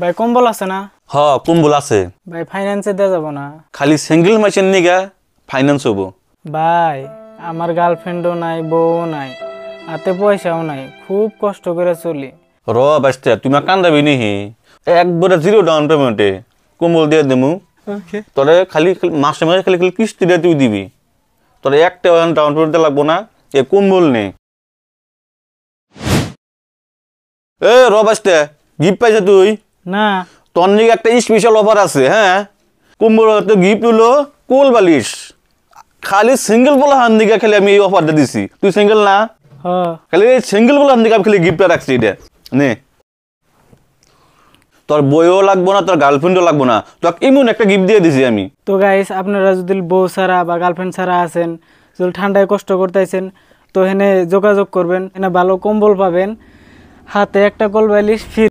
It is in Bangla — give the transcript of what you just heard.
ভাই কম্বল আছে না? হ কম্বল আছে ভাই ফাইন্যান্সে দেওয়া যাব না? খালি সিঙ্গেল মেশিন নিগা ফাইন্যান্স হবো। ভাই আমার গার্লফ্রেন্ডও নাই, বউও নাই, হাতে পয়সাও নাই, খুব কষ্ট করে চলি। র বাস্তে তুমি কান্দাবি নিহি, একবারে 0 ডাউন পেমেন্টে কম্বল দিয়ে দেবো। তোরে খালি মাসে মাসে খালি খালি কিস্তি দিয়ে তুই দিবি, তোর একটা ডাউন পেমেন্ট লাগবো না। এ কম্বল নে। এ র বাস্তে গিফট পাইছে তুই না তোর নিকে একটা স্পেশাল অফার আছে। হ্যাঁ কম্বল গিফট হলো কোল বালিশ। খালি সিঙ্গেল বলা হান দিকে খালি আমি এই অফারটা দিছি, তুই সিঙ্গেল না? হ খালি এই সিঙ্গেল বলা হান দিকে আমি খালি গিফটটা রাখছি। এটা নে, তোর বইও লাগবো না, তোর গার্লফ্রেন্ডও লাগবো না, তোকে এমন একটা গিফট দিয়ে দিছি আমি। তো গাইস, আপনারা যদি বউ ছাড়া বা গার্লফ্রেন্ড ছাড়া আছেন, যদি ঠান্ডায় কষ্ট করতেছেন, তো এখানে যোগাযোগ করবেন। এখানে ভালো কম্বল পাবেন, হাতে একটা কোল বালিশ ফ্রি।